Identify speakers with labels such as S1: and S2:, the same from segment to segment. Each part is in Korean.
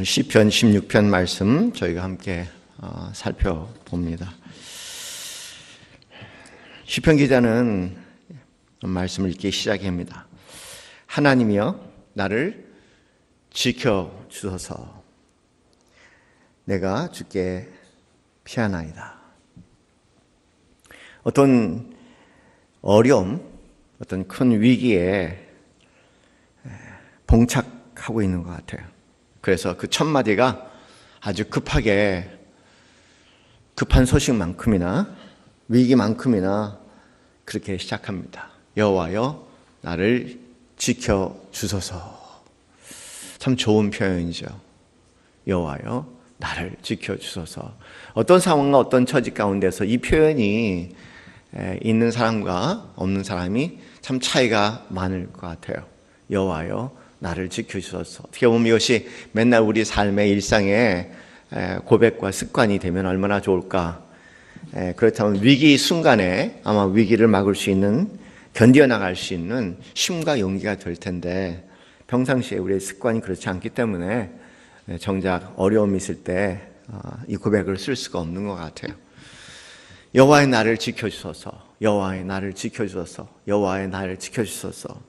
S1: 시편 16편 말씀 저희가 함께 살펴봅니다. 시편 기자는 말씀을 읽기 시작합니다. 하나님이여 나를 지켜주소서. 내가 주께 피하나이다. 어떤 어려움, 어떤 큰 위기에 봉착하고 있는 것 같아요. 그래서 그 첫 마디가 아주 급한 소식만큼이나 위기만큼이나 그렇게 시작합니다. 여호와여 나를 지켜주소서. 참 좋은 표현이죠. 여호와여 나를 지켜주소서. 어떤 상황과 어떤 처지 가운데서 이 표현이 있는 사람과 없는 사람이 참 차이가 많을 것 같아요. 여호와여 나를 지켜주소서. 어떻게 보면 이것이 맨날 우리 삶의 일상의 고백과 습관이 되면 얼마나 좋을까. 그렇다면 위기 순간에 아마 위기를 막을 수 있는, 견뎌나갈 수 있는 힘과 용기가 될 텐데 평상시에 우리의 습관이 그렇지 않기 때문에 정작 어려움이 있을 때 이 고백을 쓸 수가 없는 것 같아요. 여호와의 나를 지켜주소서. 여호와의 나를 지켜주소서. 여호와의 나를 지켜주소서.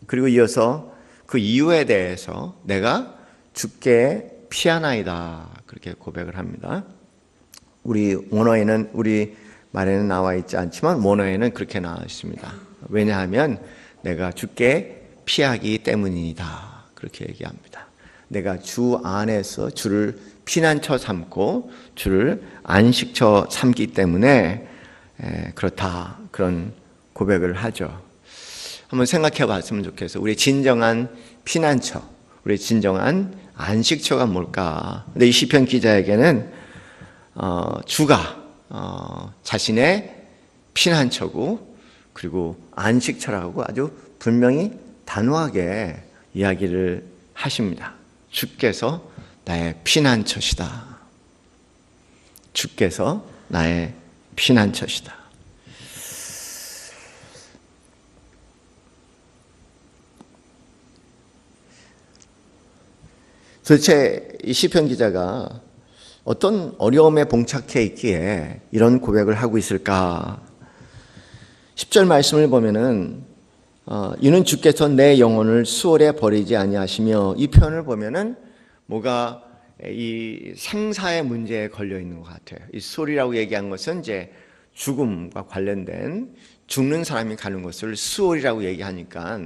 S1: 그리고 이어서 그 이유에 대해서 내가 주께 피하나이다 그렇게 고백을 합니다. 우리 원어에는, 우리 말에는 나와 있지 않지만 원어에는 그렇게 나와 있습니다. 왜냐하면 내가 주께 피하기 때문이다 그렇게 얘기합니다. 내가 주 안에서 주를 피난처 삼고 주를 안식처 삼기 때문에 그렇다 그런 고백을 하죠. 한번 생각해 봤으면 좋겠어요. 우리 진정한 피난처, 우리 진정한 안식처가 뭘까? 근데 이 시편 기자에게는 주가 자신의 피난처고 그리고 안식처라고 아주 분명히 단호하게 이야기를 하십니다. 주께서 나의 피난처시다. 주께서 나의 피난처시다. 도대체 이 시편 기자가 어떤 어려움에 봉착해 있기에 이런 고백을 하고 있을까? 10절 말씀을 보면은 이는 주께서 내 영혼을 수월에 버리지 아니하시며, 이 표현을 보면은 뭐가 이 생사의 문제에 걸려 있는 것 같아요. 이 수월이라고 얘기한 것은 이제 죽음과 관련된, 죽는 사람이 가는 것을 수월이라고 얘기하니까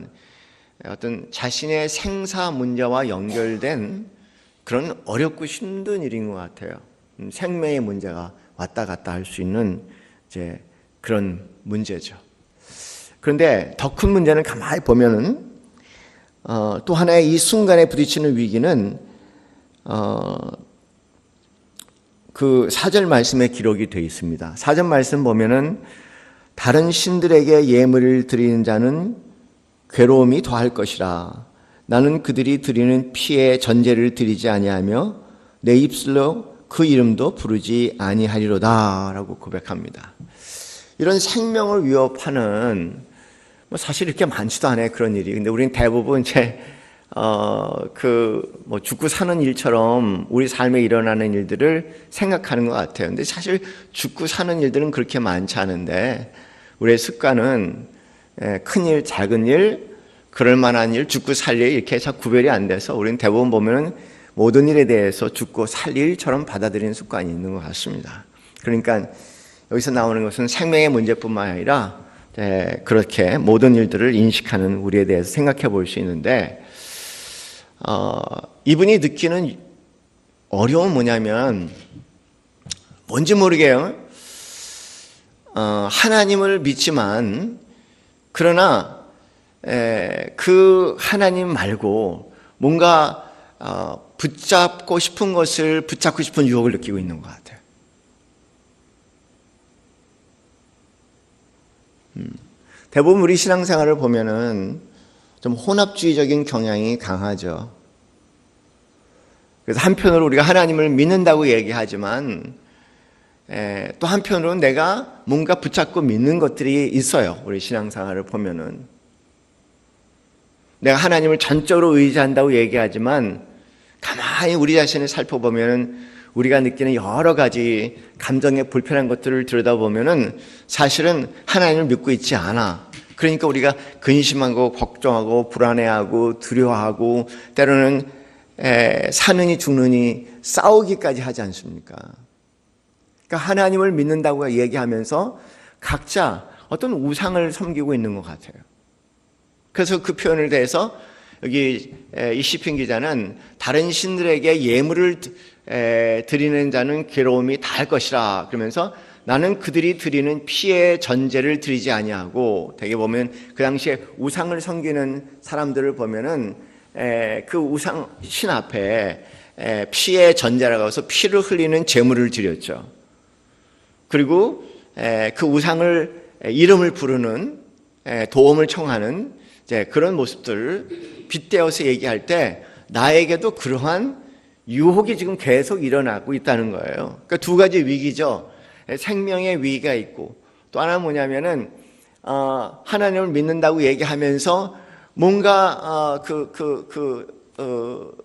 S1: 어떤 자신의 생사 문제와 연결된 그런 어렵고 힘든 일인 것 같아요. 생명의 문제가 왔다 갔다 할 수 있는 이제 그런 문제죠. 그런데 더 큰 문제는 가만히 보면은 또 하나의 이 순간에 부딪히는 위기는 그 4절 말씀에 기록이 되어 있습니다. 4절 말씀 보면은 다른 신들에게 예물을 드리는 자는 괴로움이 더할 것이라. 나는 그들이 드리는 피에 전제를 드리지 아니하며 내 입술로 그 이름도 부르지 아니하리로다 라고 고백합니다. 이런 생명을 위협하는 사실 이렇게 많지도 않아요, 그런 일이. 근데 우리는 대부분 이제 죽고 사는 일처럼 우리 삶에 일어나는 일들을 생각하는 것 같아요. 근데 사실 죽고 사는 일들은 그렇게 많지 않은데 우리의 습관은 큰 일, 작은 일, 그럴 만한 일, 죽고 살 일 이렇게 해서 구별이 안 돼서 우리는 대부분 보면 모든 일에 대해서 죽고 살 일처럼 받아들이는 습관이 있는 것 같습니다. 그러니까 여기서 나오는 것은 생명의 문제뿐만 아니라 그렇게 모든 일들을 인식하는 우리에 대해서 생각해 볼 수 있는데 이분이 느끼는 어려움은 뭐냐면 뭔지 모르게요. 하나님을 믿지만 그러나 그 하나님 말고 뭔가 붙잡고 싶은 것을 붙잡고 싶은 유혹을 느끼고 있는 것 같아요. 대부분 우리 신앙생활을 보면은 좀 혼합주의적인 경향이 강하죠. 그래서 한편으로 우리가 하나님을 믿는다고 얘기하지만 또 한편으로는 내가 뭔가 붙잡고 믿는 것들이 있어요. 우리 신앙생활을 보면은 내가 하나님을 전적으로 의지한다고 얘기하지만 가만히 가만히 우리 자신을 살펴보면 우리가 느끼는 여러 가지 감정의 불편한 것들을 들여다보면 사실은 하나님을 믿고 있지 않아. 그러니까 우리가 근심하고 걱정하고 불안해하고 두려워하고 때로는 사느니 죽느니 싸우기까지 하지 않습니까? 그러니까 하나님을 믿는다고 얘기하면서 각자 어떤 우상을 섬기고 있는 것 같아요. 그래서 그 표현을 대해서 여기 이 시편 기자는 다른 신들에게 예물을 드리는 자는 괴로움이 다할 것이라 그러면서 나는 그들이 드리는 피의 전제를 드리지 아니하고, 되게 보면 그 당시에 우상을 섬기는 사람들을 보면은 그 우상 신 앞에 피의 전제라고 해서 피를 흘리는 제물을 드렸죠. 그리고 그 우상을 이름을 부르는 도움을 청하는 그런 모습들을 빗대어서 얘기할 때 나에게도 그러한 유혹이 지금 계속 일어나고 있다는 거예요. 그러니까 두 가지 위기죠. 생명의 위기가 있고 또 하나는 뭐냐면은 하나님을 믿는다고 얘기하면서 뭔가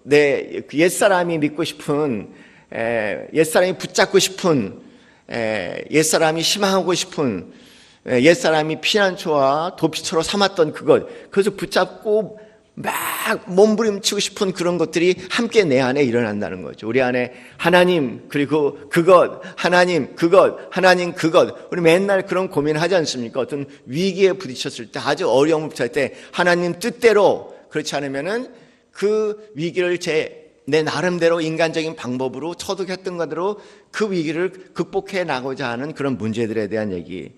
S1: 내 옛사람이 믿고 싶은 옛사람이 붙잡고 싶은 옛사람이 희망하고 싶은 옛사람이 피난처와 도피처로 삼았던 그것을 붙잡고 막 몸부림치고 싶은 그런 것들이 함께 내 안에 일어난다는 거죠. 우리 안에 하나님, 그리고 그것, 하나님, 그것, 하나님, 그것. 우리 맨날 그런 고민을 하지 않습니까? 어떤 위기에 부딪혔을 때, 아주 어려움을 부딪혔을 때 하나님 뜻대로, 그렇지 않으면은 그 위기를 내 나름대로 인간적인 방법으로 처독했던 것대로 그 위기를 극복해 나가고자 하는 그런 문제들에 대한 얘기.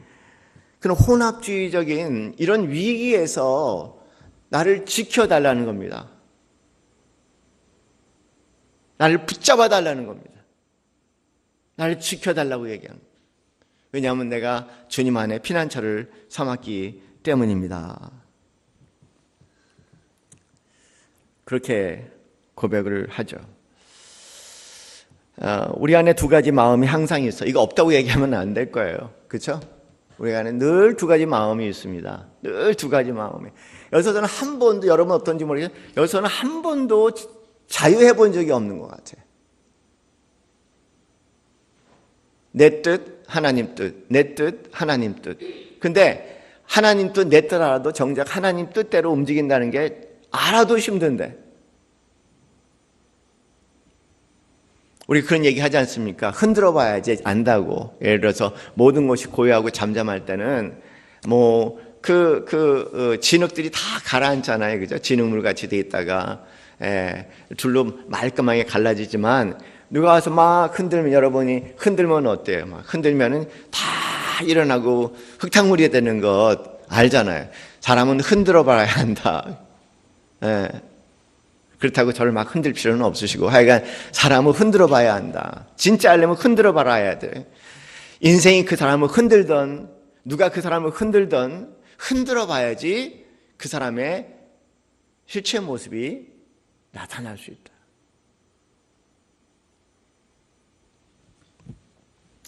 S1: 그런 혼합주의적인 이런 위기에서 나를 지켜달라는 겁니다. 나를 붙잡아 달라는 겁니다. 나를 지켜달라고 얘기합니다. 왜냐하면 내가 주님 안에 피난처를 삼았기 때문입니다. 그렇게 고백을 하죠. 우리 안에 두 가지 마음이 항상 있어. 이거 없다고 얘기하면 안 될 거예요. 그렇죠? 우리 안에 늘 두 가지 마음이 있습니다. 늘 두 가지 마음이. 여기서는 한 번도, 여러분 어떤지 모르겠어요. 여기서는 한 번도 자유해 본 적이 없는 것 같아요. 내 뜻, 하나님 뜻, 내 뜻, 하나님 뜻. 근데 하나님 뜻, 내 뜻 알아도 정작 하나님 뜻대로 움직인다는 게 알아도 힘든데. 우리 그런 얘기 하지 않습니까? 흔들어 봐야지 안다고. 예를 들어서 모든 것이 고요하고 잠잠할 때는 진흙들이 다 가라앉잖아요. 그죠? 진흙물 같이 돼 있다가, 둘로 말끔하게 갈라지지만, 누가 와서 막 흔들면, 여러분이 흔들면 어때요? 막 흔들면은 다 일어나고 흙탕물이 되는 것 알잖아요. 사람은 흔들어 봐야 한다. 그렇다고 저를 막 흔들 필요는 없으시고, 하여간 사람은 흔들어 봐야 한다. 진짜 알려면 흔들어 봐야 돼. 인생이 그 사람을 흔들던, 누가 그 사람을 흔들던, 흔들어 봐야지 그 사람의 실체 모습이 나타날 수 있다.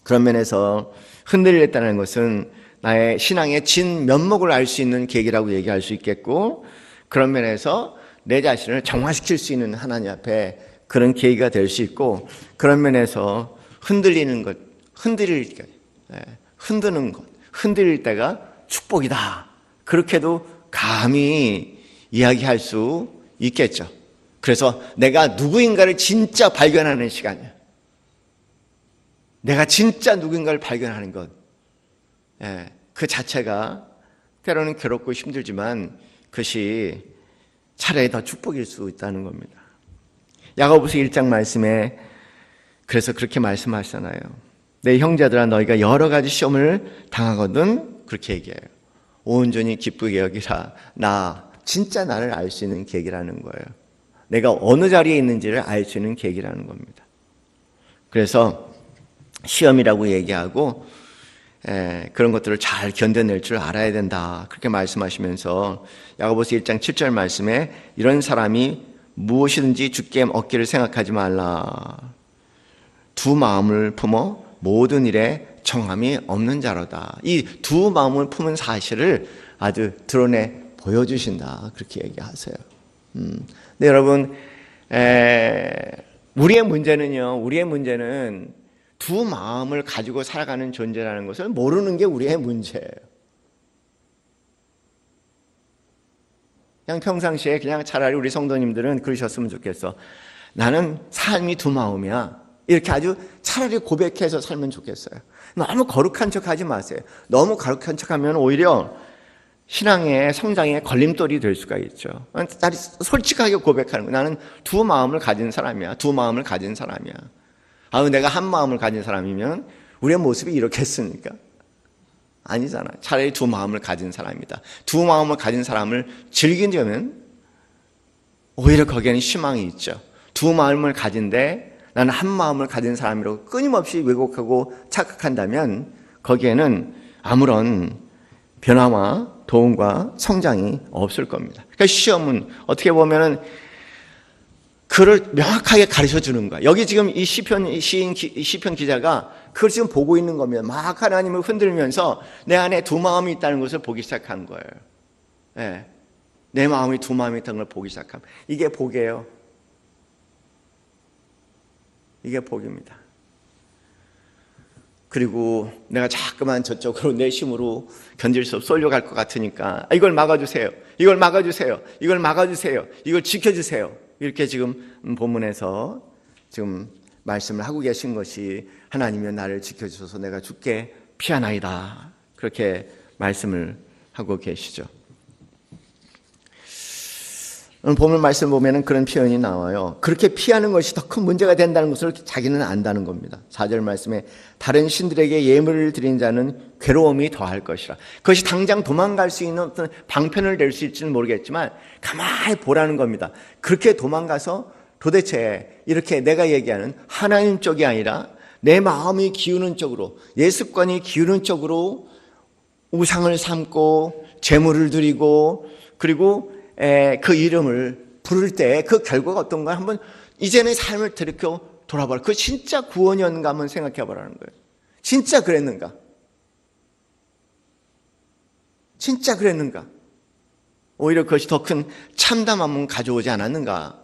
S1: 그런 면에서 흔들렸다는 것은 나의 신앙의 진 면목을 알 수 있는 계기라고 얘기할 수 있겠고, 그런 면에서 내 자신을 정화시킬 수 있는 하나님 앞에 그런 계기가 될 수 있고, 그런 면에서 흔들리는 것, 흔드는 것, 흔들릴 때가 축복이다. 그렇게도 감히 이야기할 수 있겠죠. 그래서 내가 누구인가를 진짜 발견하는 시간이에요. 내가 진짜 누구인가를 발견하는 것. 그 자체가 때로는 괴롭고 힘들지만 그것이 차라리 더 축복일 수 있다는 겁니다. 야고보서 1장 말씀에 그래서 그렇게 말씀하시잖아요. 내 형제들아 너희가 여러 가지 시험을 당하거든 그렇게 얘기해요. 온전히 기쁘게 여기라. 진짜 나를 알 수 있는 계기라는 거예요. 내가 어느 자리에 있는지를 알 수 있는 계기라는 겁니다. 그래서 시험이라고 얘기하고 그런 것들을 잘 견뎌낼 줄 알아야 된다. 그렇게 말씀하시면서 야고보서 1장 7절 말씀에 이런 사람이 무엇이든지 주께 얻기를 생각하지 말라. 두 마음을 품어 모든 일에 정함이 없는 자로다. 이 두 마음을 품은 사실을 아주 드러내 보여주신다. 그렇게 얘기하세요. 근데 여러분 우리의 문제는 두 마음을 가지고 살아가는 존재라는 것을 모르는 게 우리의 문제예요. 그냥 평상시에 그냥 차라리 우리 성도님들은 그러셨으면 좋겠어. 나는 삶이 두 마음이야. 이렇게 아주 차라리 고백해서 살면 좋겠어요. 너무 거룩한 척 하지 마세요. 너무 거룩한 척 하면 오히려 신앙의 성장에 걸림돌이 될 수가 있죠. 솔직하게 고백하는 거예요. 나는 두 마음을 가진 사람이야. 두 마음을 가진 사람이야. 내가 한 마음을 가진 사람이면 우리의 모습이 이렇겠습니까? 아니잖아. 차라리 두 마음을 가진 사람이다. 두 마음을 가진 사람을 즐긴다면 오히려 거기에는 희망이 있죠. 두 마음을 가진데 나는 한 마음을 가진 사람이라고 끊임없이 왜곡하고 착각한다면 거기에는 아무런 변화와 도움과 성장이 없을 겁니다. 그러니까 시험은 어떻게 보면은 그를 명확하게 가르쳐 주는 거야. 여기 지금 이 시편 기자가 그걸 지금 보고 있는 겁니다. 막 하나님을 흔들면서 내 안에 두 마음이 있다는 것을 보기 시작한 거예요. 네. 내 마음이 두 마음이 있다는 걸 보기 시작함. 이게 복이에요. 이게 복입니다. 그리고 내가 자꾸만 저쪽으로 내 힘으로 견딜 수 없어 쏠려갈 것 같으니까 이걸 막아주세요. 이걸 막아주세요. 이걸 막아주세요. 이걸 지켜주세요. 이렇게 지금 본문에서 지금 말씀을 하고 계신 것이 하나님이 나를 지켜주셔서 내가 죽게 피하나이다. 그렇게 말씀을 하고 계시죠. 오늘 본문 말씀 보면은 그런 표현이 나와요. 그렇게 피하는 것이 더 큰 문제가 된다는 것을 자기는 안다는 겁니다. 4절 말씀에 다른 신들에게 예물을 드린 자는 괴로움이 더할 것이라. 그것이 당장 도망갈 수 있는 어떤 방편을 낼 수 있지는 모르겠지만 가만히 보라는 겁니다. 그렇게 도망가서 도대체 이렇게 내가 얘기하는 하나님 쪽이 아니라 내 마음이 기우는 쪽으로, 내 습관이 기우는 쪽으로 우상을 삼고 재물을 드리고 그리고 그 이름을 부를 때 그 결과가 어떤가 한번 이제는 삶을 들이켜 돌아봐라. 그 진짜 구원이었는가 한번 생각해 보라는 거예요. 진짜 그랬는가? 진짜 그랬는가? 오히려 그것이 더 큰 참담함을 가져오지 않았는가?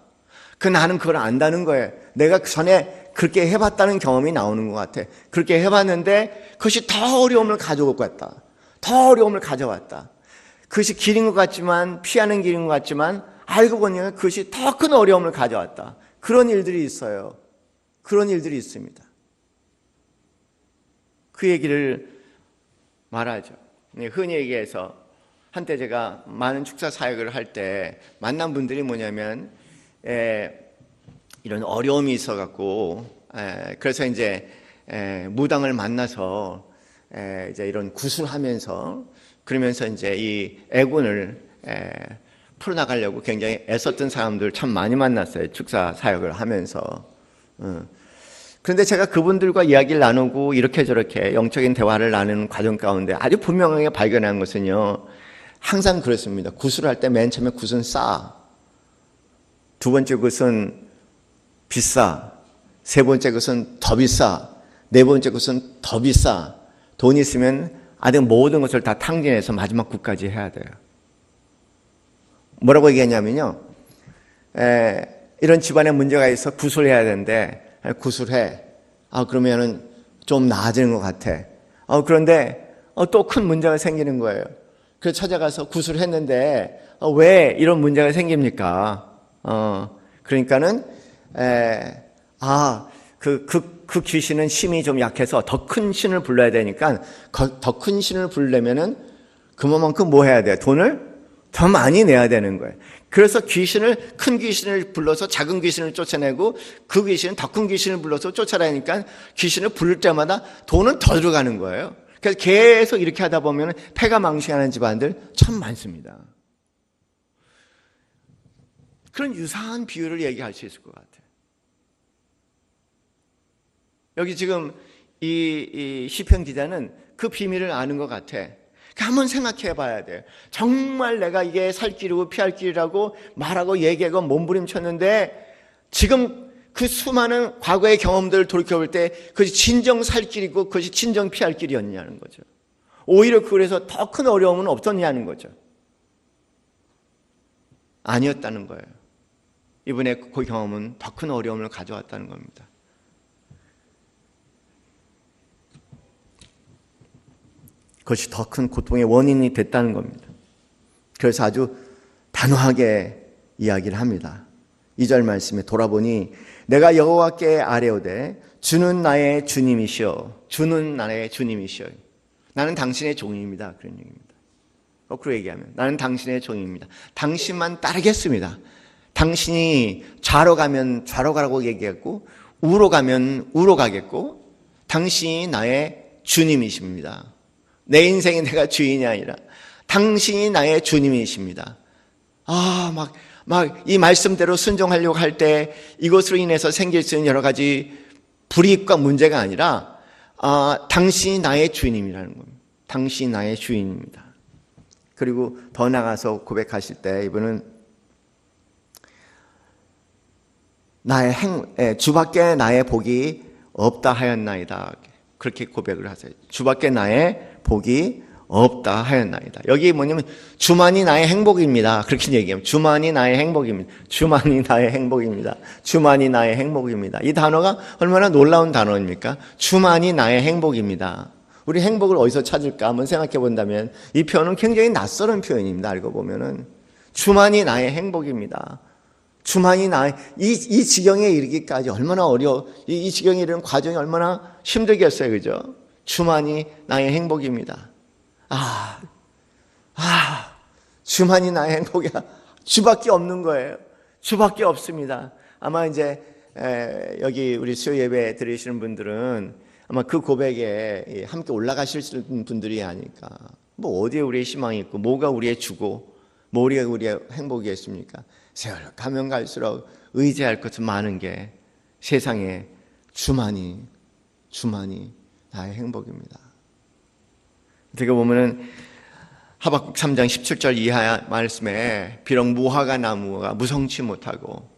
S1: 나는 그걸 안다는 거예요. 내가 전에 그렇게 해봤다는 경험이 나오는 것 같아. 그렇게 해봤는데 그것이 더 어려움을 가져올 것 같다. 더 어려움을 가져왔다. 그것이 길인 것 같지만 피하는 길인 것 같지만 알고 보니 그것이 더 큰 어려움을 가져왔다. 그런 일들이 있어요. 그런 일들이 있습니다. 그 얘기를 말하죠. 흔히 얘기해서 한때 제가 많은 축사 사역을 할 때 만난 분들이 뭐냐면 이런 어려움이 있어갖고 그래서 이제 무당을 만나서 이제 이런 구술하면서 그러면서 이제 이 애군을 풀어나가려고 굉장히 애썼던 사람들 참 많이 만났어요. 축사 사역을 하면서. 그런데 제가 그분들과 이야기를 나누고 이렇게 저렇게 영적인 대화를 나누는 과정 가운데 아주 분명하게 발견한 것은요. 항상 그렇습니다. 구술할 때 맨 처음에 굿은 싸. 두 번째 굿은 비싸. 세 번째 굿은 더 비싸. 네 번째 굿은 더 비싸. 돈 있으면 아주 모든 것을 다 탕진해서 마지막 굿까지 해야 돼요. 뭐라고 얘기했냐면요. 이런 집안에 문제가 있어 구술해야 되는데 구술해. 그러면은 좀 나아지는 것 같아. 그런데 또 큰 문제가 생기는 거예요. 그래서 찾아가서 구술했는데 왜 이런 문제가 생깁니까? 그러니까는 그 귀신은 힘이 좀 약해서 더 큰 신을 불러야 되니까 더 큰 신을 부르려면은 그만큼 뭐 해야 돼요? 돈을 더 많이 내야 되는 거예요. 그래서 큰 귀신을 불러서 작은 귀신을 쫓아내고 그 귀신은 더 큰 귀신을 불러서 쫓아내니까 귀신을 부를 때마다 돈은 더 들어가는 거예요. 그래서 계속 이렇게 하다 보면 패가 망신하는 집안들 참 많습니다. 그런 유사한 비유를 얘기할 수 있을 것 같아요. 여기 지금 이 시편 기자는 그 비밀을 아는 것 같아. 한번 생각해 봐야 돼요. 정말 내가 이게 살 길이고 피할 길이라고 말하고 얘기하고 몸부림쳤는데 지금 그 수많은 과거의 경험들을 돌이켜볼 때 그것이 진정 살 길이고 그것이 진정 피할 길이었냐는 거죠. 오히려 그래서 더 큰 어려움은 없었냐는 거죠. 아니었다는 거예요. 이분의 그 경험은 더 큰 어려움을 가져왔다는 겁니다. 그것이 더 큰 고통의 원인이 됐다는 겁니다. 그래서 아주 단호하게 이야기를 합니다. 2절 말씀에 돌아보니 내가 여호와께 아뢰오되 주는 나의 주님이시여, 주는 나의 주님이시여. 나는 당신의 종입니다. 그런 얘기입니다. 거꾸로 얘기하면 나는 당신의 종입니다. 당신만 따르겠습니다. 당신이 좌로 가면 좌로 가라고 얘기했고 우로 가면 우로 가겠고 당신이 나의 주님이십니다. 내 인생에 내가 주인이 아니라 당신이 나의 주님이십니다. 막 이 말씀대로 순종하려고 할 때 이것으로 인해서 생길 수 있는 여러 가지 불이익과 문제가 아니라 당신이 나의 주인이라는 겁니다. 당신이 나의 주인입니다. 그리고 더 나가서 고백하실 때 이분은 주밖에 나의 복이 없다 하였나이다. 그렇게 고백을 하세요. 주밖에 나의 복이 없다 하였나이다. 여기 뭐냐면 주만이 나의 행복입니다. 그렇게 얘기하면 주만이 나의 행복입니다. 주만이 나의 행복입니다. 주만이 나의 행복입니다. 이 단어가 얼마나 놀라운 단어입니까? 주만이 나의 행복입니다. 우리 행복을 어디서 찾을까 한번 생각해 본다면 이 표현은 굉장히 낯설은 표현입니다. 알고 보면은 주만이 나의 행복입니다. 주만이 나의 이 지경에 이르기까지 얼마나 이 지경에 이르는 과정이 얼마나 힘들겠어요. 그죠? 주만이 나의 행복입니다. 주만이 나의 행복이야. 주밖에 없는 거예요. 주밖에 없습니다. 아마 이제 여기 우리 수요 예배 들으시는 분들은 아마 그 고백에 함께 올라가실 분들이 아닐까. 뭐 어디에 우리의 희망이 있고 뭐가 우리의 주고 뭐가 우리의 행복이겠습니까? 세월 가면 갈수록 의지할 것은 많은 게 세상에 주만이 나의 행복입니다. 어떻게 보면은 하박국 3장 17절 이하 말씀에 비록 무화과 나무가 무성치 못하고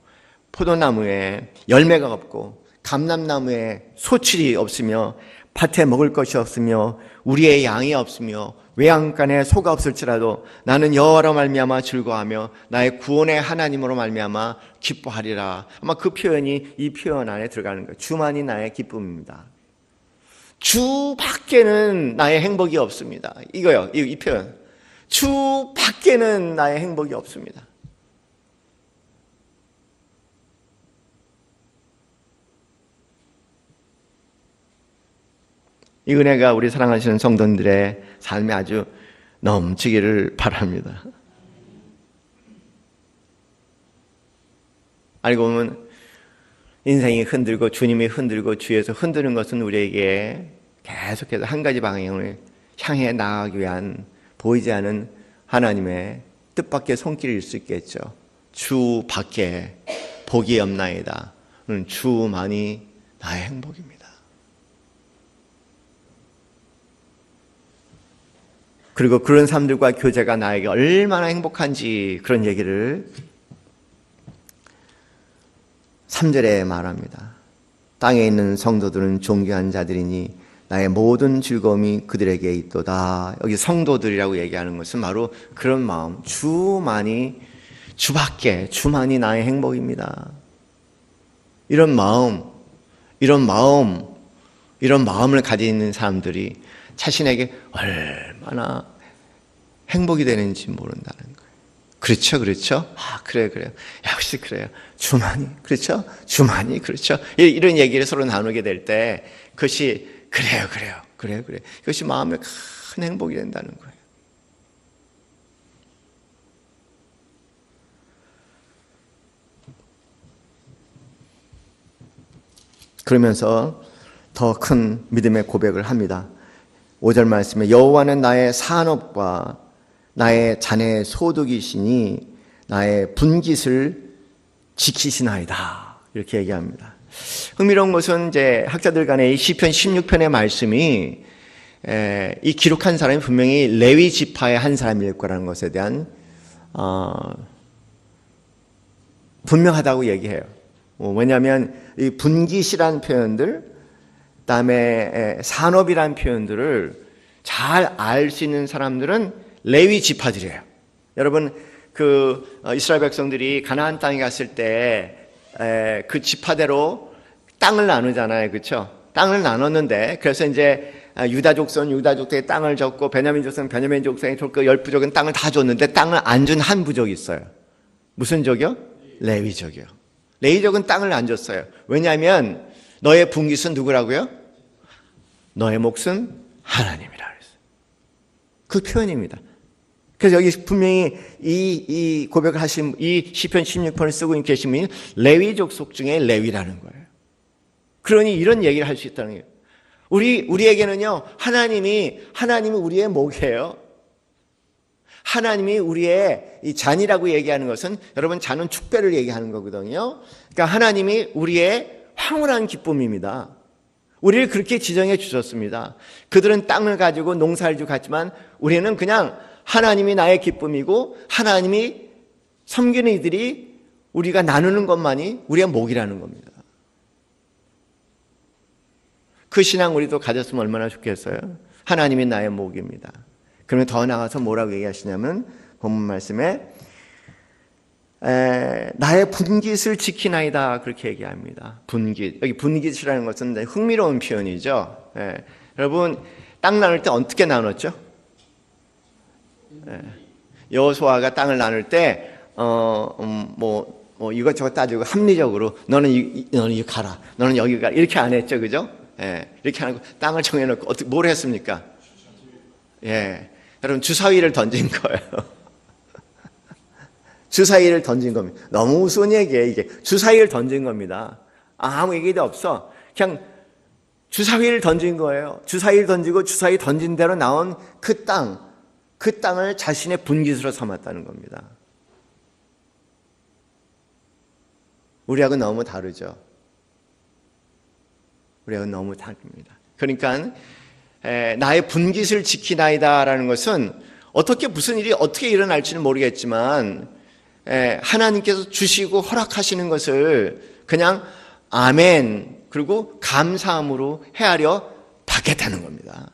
S1: 포도나무에 열매가 없고 감람나무에 소출이 없으며 밭에 먹을 것이 없으며 우리의 양이 없으며 외양간에 소가 없을지라도 나는 여호와로 말미암아 즐거워하며 나의 구원의 하나님으로 말미암아 기뻐하리라. 아마 그 표현이 이 표현 안에 들어가는 거예요. 주만이 나의 기쁨입니다. 주 밖에는 나의 행복이 없습니다. 이거요, 이 표현. 주 밖에는 나의 행복이 없습니다. 이 은혜가 우리 사랑하시는 성도들의 삶에 아주 넘치기를 바랍니다. 알고 보면 인생이 흔들고 주님이 흔들고 주에서 흔드는 것은 우리에게 계속해서 한 가지 방향을 향해 나아가기 위한 보이지 않은 하나님의 뜻밖의 손길일 수 있겠죠. 주 밖에 복이 없나이다. 주만이 나의 행복입니다. 그리고 그런 사람들과 교제가 나에게 얼마나 행복한지 그런 얘기를 3절에 말합니다. 땅에 있는 성도들은 존귀한 자들이니 나의 모든 즐거움이 그들에게 있도다. 여기 성도들이라고 얘기하는 것은 바로 그런 마음, 주만이 나의 행복입니다. 이런 마음을 가지고 있는 사람들이 자신에게 얼마나 행복이 되는지 모른다는 거예요. 그렇죠. 그래요. 역시 그래요. 주만이, 그렇죠? 주만이, 그렇죠? 이런 얘기를 서로 나누게 될 때 그것이 그래요. 그것이 마음에 큰 행복이 된다는 거예요. 그러면서 더 큰 믿음의 고백을 합니다. 5절 말씀에 여호와는 나의 산업과 나의 자네의 소득이시니 나의 분깃을 지키시나이다. 이렇게 얘기합니다. 흥미로운 것은 이제 학자들 간의 이 시편 16편의 말씀이 이 기록한 사람이 분명히 레위 지파의 한 사람일 거라는 것에 대한 분명하다고 얘기해요. 왜냐하면 이 분깃이라는 표현들, 그다음에 산업이라는 표현들을 잘 알 수 있는 사람들은 레위 지파들이에요. 여러분 이스라엘 백성들이 가나안 땅에 갔을 때 그 지파대로 땅을 나누잖아요. 그렇죠? 땅을 나눴는데 그래서 이제 유다 족속은 유다 족속에 땅을 줬고 베냐민 족속은 베냐민 족속에 줬고 열 부족은 땅을 다 줬는데 땅을 안 준 한 부족이 있어요. 무슨 족이요? 레위족이요. 레위족은 땅을 안 줬어요. 왜냐하면 너의 분깃은 누구라고요? 너의 몫은 하나님이라 그랬어요. 그 표현입니다. 그래서 여기 분명히 이 고백을 하신 이 시편 16편을 쓰고 계신 분이 레위 족속 중에 레위라는 거예요. 그러니 이런 얘기를 할 수 있다는 거예요. 우리에게는요, 하나님이 우리의 목이에요. 하나님이 우리의 이 잔이라고 얘기하는 것은 여러분 잔은 축배를 얘기하는 거거든요. 그러니까 하나님이 우리의 황홀한 기쁨입니다. 우리를 그렇게 지정해 주셨습니다. 그들은 땅을 가지고 농사를 지고 갔지만 우리는 그냥 하나님이 나의 기쁨이고 하나님이 섬기는 이들이 우리가 나누는 것만이 우리의 목이라는 겁니다. 그 신앙 우리도 가졌으면 얼마나 좋겠어요. 하나님이 나의 목입니다. 그러면 더 나가서 뭐라고 얘기하시냐면 본문 말씀에 나의 분깃을 지키나이다 그렇게 얘기합니다. 분깃. 여기 분깃이라는 것은 흥미로운 표현이죠. 여러분 땅 나눌 때 어떻게 나눴죠? 여호수아가 땅을 나눌 때 이것저것 따지고 합리적으로 너는 여기 가라, 너는 여기 가라 이렇게 안 했죠, 그죠? 이렇게 안 하고 땅을 정해놓고 어떻게 뭘 했습니까? 여러분 주사위를 던진 거예요. 주사위를 던진 겁니다. 너무 우스운 얘기예요, 이게. 주사위를 던진 겁니다. 아무 얘기도 없어. 그냥 주사위를 던진 거예요. 주사위를 던지고 주사위 던진 대로 나온 그 땅을 자신의 분깃으로 삼았다는 겁니다. 우리하고 너무 다르죠. 우리하고 너무 다릅니다. 그러니까 나의 분깃을 지키나이다라는 것은 무슨 일이 어떻게 일어날지는 모르겠지만 하나님께서 주시고 허락하시는 것을 그냥 아멘 그리고 감사함으로 헤아려 받겠다는 겁니다.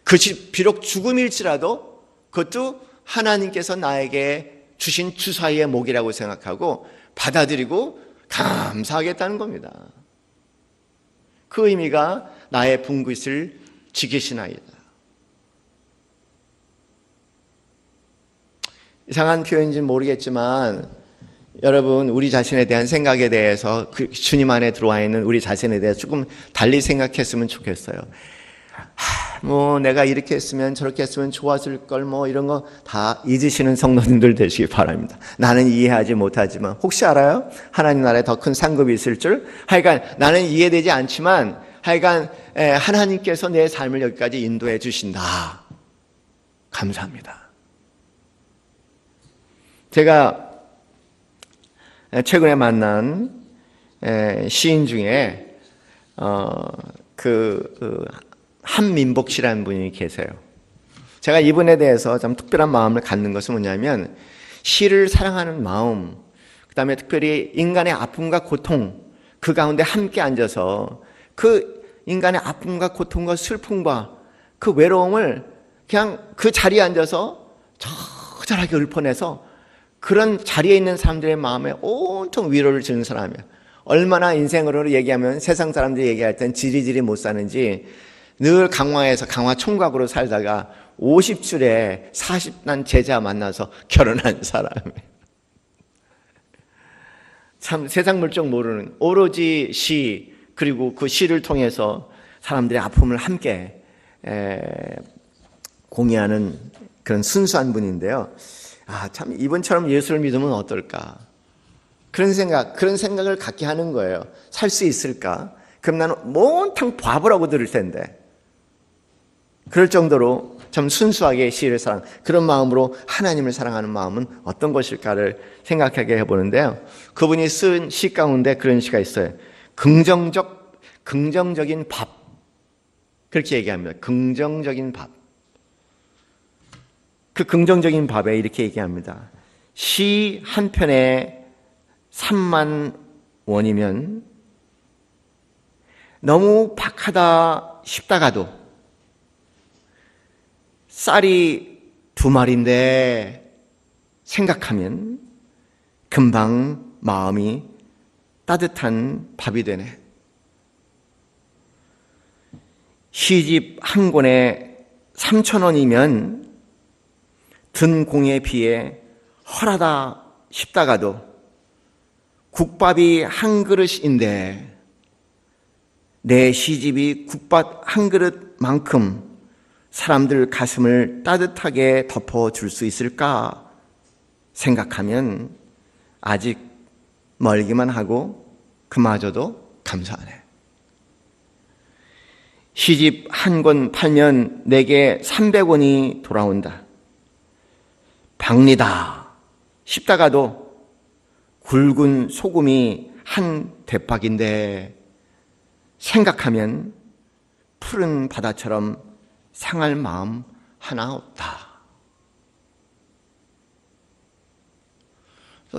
S1: 그것이 비록 죽음일지라도 그것도 하나님께서 나에게 주신 주사위의 목이라고 생각하고 받아들이고 감사하겠다는 겁니다. 그 의미가 나의 분깃을 지키시나이다. 이상한 표현인지는 모르겠지만 여러분 우리 자신에 대한 생각에 대해서 주님 안에 들어와 있는 우리 자신에 대해서 조금 달리 생각했으면 좋겠어요. 내가 이렇게 했으면 저렇게 했으면 좋았을 걸 이런 거 다 잊으시는 성도님들 되시기 바랍니다. 나는 이해하지 못하지만 혹시 알아요? 하나님 나라에 더 큰 상급이 있을 줄? 하여간 나는 이해되지 않지만 하여간 하나님께서 내 삶을 여기까지 인도해 주신다. 감사합니다. 제가 최근에 만난 시인 중에 한민복 씨라는 분이 계세요. 제가 이분에 대해서 좀 특별한 마음을 갖는 것은 뭐냐면 시를 사랑하는 마음, 그 다음에 특별히 인간의 아픔과 고통 그 가운데 함께 앉아서 그 인간의 아픔과 고통과 슬픔과 그 외로움을 그냥 그 자리에 앉아서 처절하게 읊어내서 그런 자리에 있는 사람들의 마음에 온통 위로를 주는 사람이에요. 얼마나 인생으로 얘기하면 세상 사람들이 얘기할 땐 지리지리 못 사는지 늘 강화에서 강화 총각으로 살다가 50줄에 40난 제자 만나서 결혼한 사람이에요. 참 세상 물정 모르는 오로지 시 그리고 그 시를 통해서 사람들의 아픔을 함께 공유하는 그런 순수한 분인데요. 참 이분처럼 예수를 믿으면 어떨까? 그런 생각을 갖게 하는 거예요. 살 수 있을까? 그럼 나는 몬탕 바보라고 들을 텐데. 그럴 정도로 참 순수하게 시를 그런 마음으로 하나님을 사랑하는 마음은 어떤 것일까를 생각하게 해보는데요. 그분이 쓴 시 가운데 그런 시가 있어요. 긍정적인 밥. 그렇게 얘기합니다. 긍정적인 밥. 그 긍정적인 밥에 이렇게 얘기합니다. 시 한 편에 3만 원이면 너무 박하다 싶다가도 쌀이 2마리인데 생각하면 금방 마음이 따뜻한 밥이 되네. 시집 한 권에 3,000원이면 든 공에 비해 헐하다 싶다가도 국밥이 한 그릇인데 내 시집이 국밥 한 그릇만큼 사람들 가슴을 따뜻하게 덮어줄 수 있을까 생각하면 아직 멀기만 하고 그마저도 감사하네. 시집 한 권 팔면 내게 300원이 돌아온다. 박리다 싶다가도 굵은 소금이 한 대박인데 생각하면 푸른 바다처럼 상할 마음 하나 없다.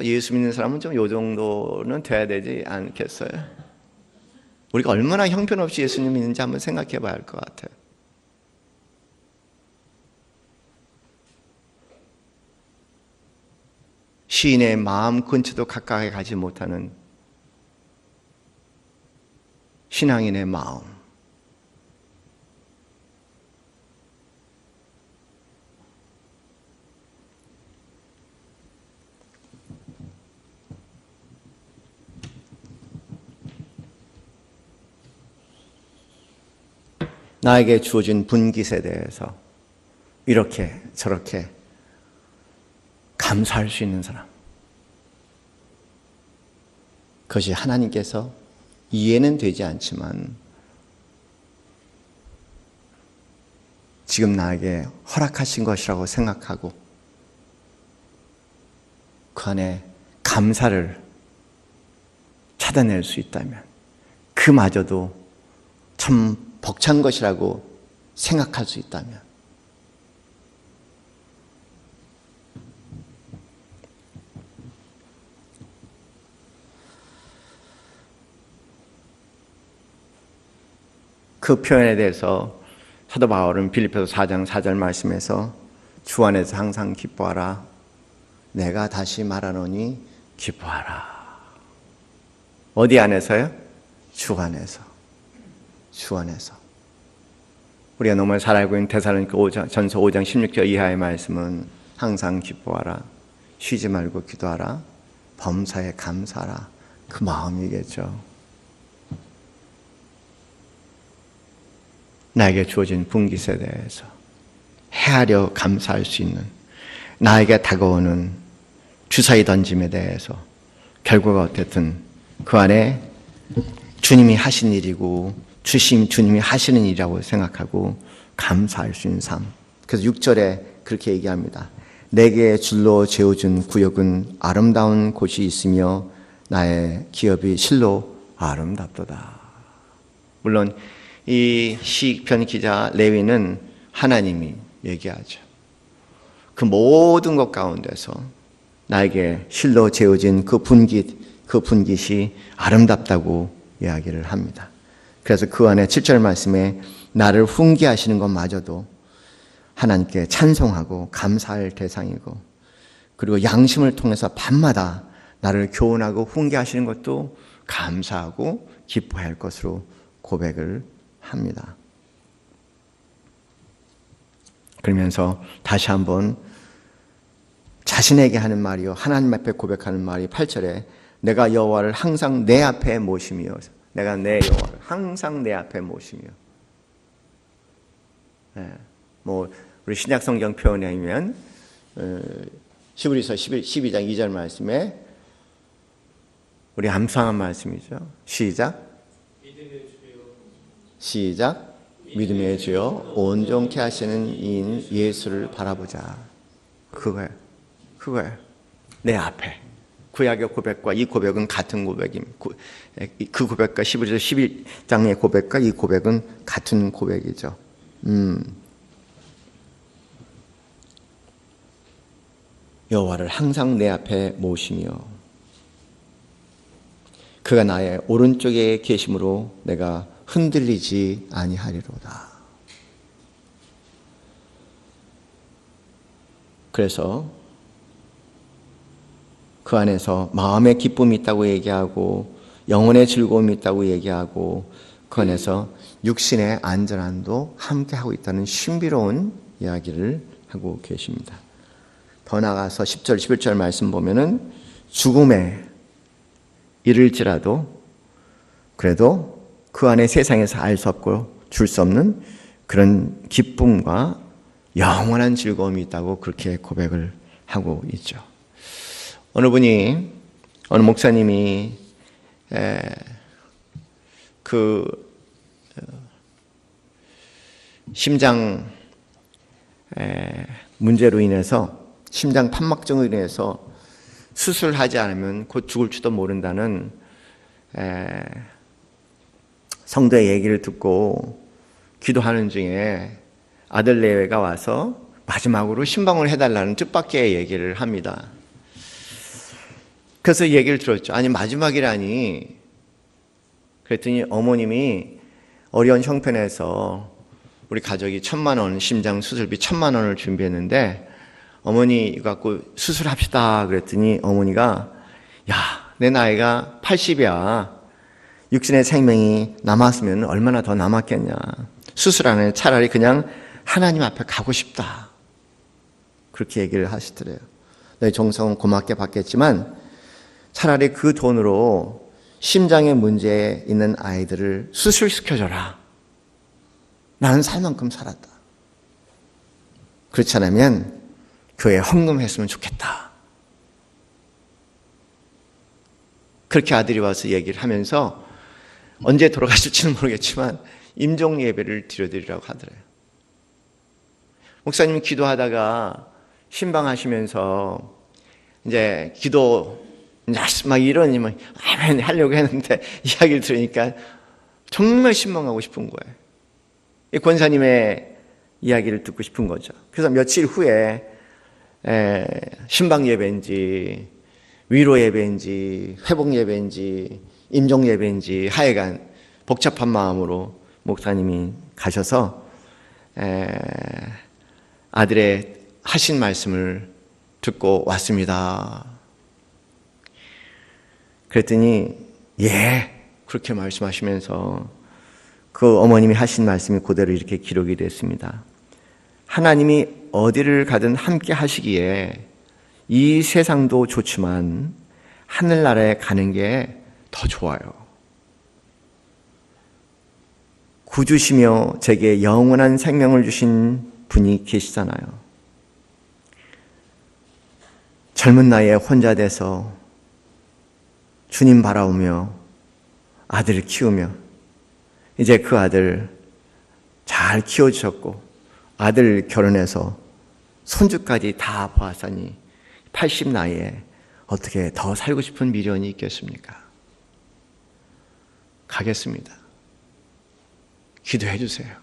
S1: 예수 믿는 사람은 좀 요 정도는 돼야 되지 않겠어요? 우리가 얼마나 형편없이 예수님 믿는지 한번 생각해 봐야 할 것 같아요. 시인의 마음 근처도 가까이 가지 못하는 신앙인의 마음. 나에게 주어진 분깃에 대해서 이렇게 저렇게 감사할 수 있는 사람. 그것이 하나님께서 이해는 되지 않지만 지금 나에게 허락하신 것이라고 생각하고 그 안에 감사를 찾아낼 수 있다면 그마저도 참 벅찬 것이라고 생각할 수 있다면 그 표현에 대해서 사도 바울은 빌립보서 4장 4절 말씀에서 주 안에서 항상 기뻐하라. 내가 다시 말하노니 기뻐하라. 어디 안에서요? 주 안에서. 주 안에서. 우리가 너무 잘 알고 있는 데살로니가 전서 5장 16절 이하의 말씀은 항상 기뻐하라. 쉬지 말고 기도하라. 범사에 감사하라. 그 마음이겠죠. 나에게 주어진 분깃에 대해서 헤아려 감사할 수 있는 나에게 다가오는 주사위 던짐에 대해서 결과가 어쨌든 그 안에 주님이 하신 일이고 주님이 하시는 일이라고 생각하고 감사할 수 있는 삶. 그래서 6절에 그렇게 얘기합니다. 내게 줄로 재어준 구역은 아름다운 곳이 있으며 나의 기업이 실로 아름답도다. 물론 이 시편 기자 레위는 하나님이 얘기하죠. 그 모든 것 가운데서 나에게 실로 재어진 그 분깃이 아름답다고 이야기를 합니다. 그래서 그 안에 7절 말씀에 나를 훈계하시는 것마저도 하나님께 찬송하고 감사할 대상이고 그리고 양심을 통해서 밤마다 나를 교훈하고 훈계하시는 것도 감사하고 기뻐해야 할 것으로 고백을 합니다. 그러면서 다시 한번 자신에게 하는 말이요 하나님 앞에 고백하는 말이 8절에 내가 여호와를 항상 내 앞에 모시며 내가 내 여호와를 항상 내 앞에 모시며 우리 신약 성경 표현에 의하면 히브리서 12장 2절 말씀에 우리 암송한 말씀이죠. 시작 믿음의 주여 온전케 하시는 이인 예수를 바라보자. 그거예요. 내 앞에 구약의 고백과 이 고백은 같은 고백입니다. 그 고백과 11장의 고백과 이 고백은 같은 고백이죠. 여호와를 항상 내 앞에 모시며 그가 나의 오른쪽에 계심으로 내가 흔들리지 아니하리로다. 그래서 그 안에서 마음의 기쁨이 있다고 얘기하고 영혼의 즐거움이 있다고 얘기하고 그 안에서 육신의 안전함도 함께하고 있다는 신비로운 이야기를 하고 계십니다. 더 나아가서 10절, 11절 말씀 보면은 죽음에 이를지라도 그래도 그 안에 세상에서 알 수 없고 줄 수 없는 그런 기쁨과 영원한 즐거움이 있다고 그렇게 고백을 하고 있죠. 어느 목사님이 심장 문제로 인해서 심장 판막증으로 인해서 수술하지 않으면 곧 죽을지도 모른다는 성도의 얘기를 듣고 기도하는 중에 아들 내외가 와서 마지막으로 신방을 해달라는 뜻밖의 얘기를 합니다. 그래서 얘기를 들었죠. 아니 마지막이라니. 그랬더니 어머님이 어려운 형편에서 우리 가족이 1,000만 원 심장 수술비 1,000만 원을 준비했는데 어머니 이거 갖고 수술합시다 그랬더니 어머니가 야, 내 나이가 80이야. 육신의 생명이 남았으면 얼마나 더 남았겠냐. 수술 안 해. 차라리 그냥 하나님 앞에 가고 싶다. 그렇게 얘기를 하시더래요. 너희 정성은 고맙게 받겠지만 차라리 그 돈으로 심장의 문제에 있는 아이들을 수술시켜줘라. 나는 살 만큼 살았다. 그렇지 않으면 교회에 헌금했으면 좋겠다. 그렇게 아들이 와서 얘기를 하면서 언제 돌아가실지는 모르겠지만 임종 예배를 드려드리라고 하더래요. 목사님이 기도하다가 신방하시면서 이제 기도 막 이러니 막 아멘 하려고 했는데 이야기를 들으니까 정말 신방하고 싶은 거예요. 이 권사님의 이야기를 듣고 싶은 거죠. 그래서 며칠 후에 신방 예배인지 위로 예배인지 회복 예배인지 임종 예배인지 하여간 복잡한 마음으로 목사님이 가셔서 아들의 하신 말씀을 듣고 왔습니다. 그랬더니 예 그렇게 말씀하시면서 그 어머님이 하신 말씀이 그대로 이렇게 기록이 됐습니다. 하나님이 어디를 가든 함께 하시기에 이 세상도 좋지만 하늘나라에 가는 게 더 좋아요. 구주시며 제게 영원한 생명을 주신 분이 계시잖아요. 젊은 나이에 혼자 돼서 주님 바라보며 아들을 키우며 이제 그 아들 잘 키워주셨고 아들 결혼해서 손주까지 다 보았으니 80 나이에 어떻게 더 살고 싶은 미련이 있겠습니까? 가겠습니다. 기도해 주세요.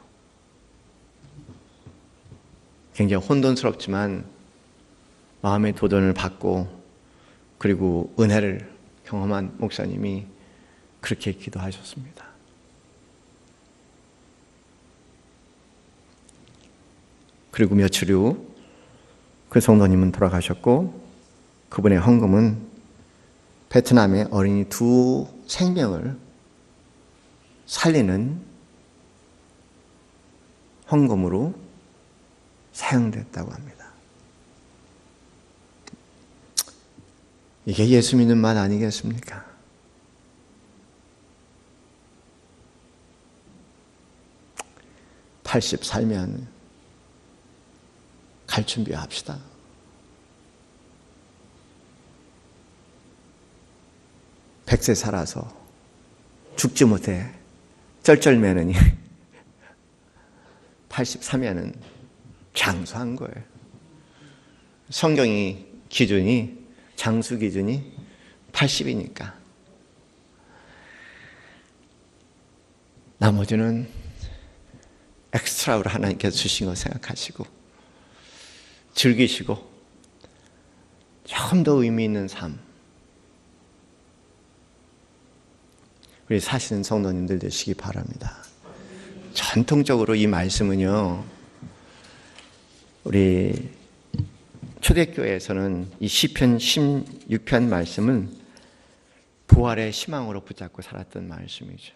S1: 굉장히 혼돈스럽지만 마음의 도전을 받고 그리고 은혜를 경험한 목사님이 그렇게 기도하셨습니다. 그리고 며칠 후 그 성도님은 돌아가셨고 그분의 헌금은 베트남의 어린이 2 생명을 살리는 헌금으로 사용됐다고 합니다. 이게 예수 믿는 맛 아니겠습니까? (80) 살면 갈 준비합시다. (100세) 살아서 죽지 못해 쩔쩔매느니 83년은 장수한 거예요. 성경이 기준이 장수 기준이 80이니까 나머지는 엑스트라로 하나님께서 주신 거 생각하시고 즐기시고 조금 더 의미 있는 삶 우리 사시는 성도님들 되시기 바랍니다. 전통적으로 이 말씀은요 우리 초대교회에서는 이 시편 16편 말씀은 부활의 희망으로 붙잡고 살았던 말씀이죠.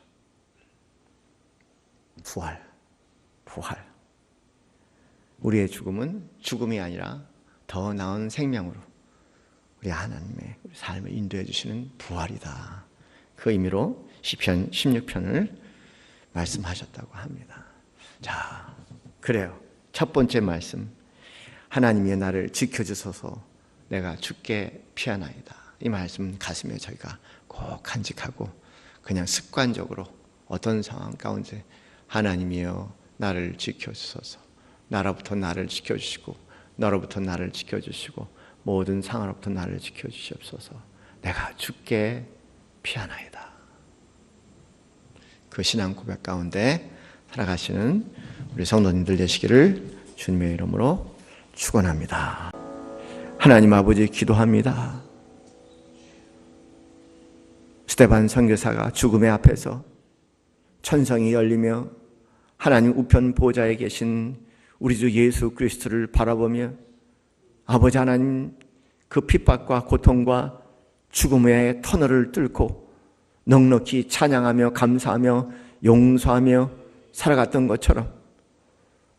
S1: 부활. 우리의 죽음은 죽음이 아니라 더 나은 생명으로 우리 하나님의 삶을 인도해 주시는 부활이다. 그 의미로 시편 16편을 말씀하셨다고 합니다. 자, 그래요. 첫 번째 말씀. 하나님이 나를 지켜주소서 내가 죽게 피하나이다. 이 말씀 가슴에 저희가 꼭 간직하고 그냥 습관적으로 어떤 상황 가운데 하나님이여 나를 지켜주소서, 나로부터 나를 지켜주시고 너로부터 나를 지켜주시고 모든 상황으로부터 나를 지켜주시옵소서. 내가 죽게 피하나이다. 그 신앙 고백 가운데 살아가시는 우리 성도님들 되시기를 주님의 이름으로 축원합니다. 하나님 아버지 기도합니다. 스데반 선교사가 죽음의 앞에서 천성이 열리며 하나님 우편 보좌에 계신 우리 주 예수 그리스도를 바라보며 아버지 하나님 그 핍박과 고통과 죽음의 터널을 뚫고 넉넉히 찬양하며 감사하며 용서하며 살아갔던 것처럼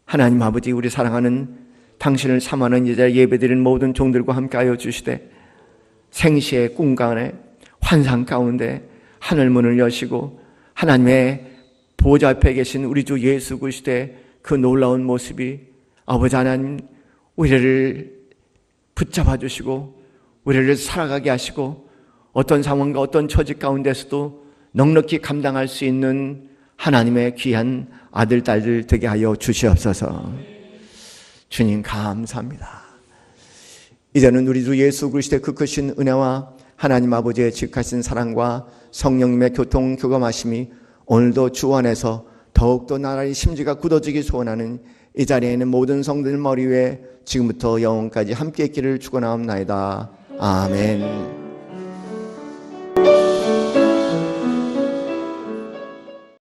S1: 하나님 아버지 우리 사랑하는 당신을 사모하는 이제 예배드리는 모든 종들과 함께하여 주시되 생시의 꿈 가운데 환상 가운데 하늘문을 여시고 하나님의 보좌 앞에 계신 우리 주 예수 그리스도의 그 놀라운 모습이 아버지 하나님 우리를 붙잡아 주시고 우리를 살아가게 하시고 어떤 상황과 어떤 처지 가운데서도 넉넉히 감당할 수 있는 하나님의 귀한 아들 딸들 되게 하여 주시옵소서. 주님 감사합니다. 이제는 우리 주 예수 그리스도의 그 크신 은혜와 하나님 아버지의 지극하신 사랑과 성령님의 교통 교감하심이 오늘도 주 안에서 더욱더 나라의 심지가 굳어지기 소원하는 이 자리에 있는 모든 성도들 머리 위에 지금부터 영원까지 함께 있기를 축원하옵나이다. 아멘.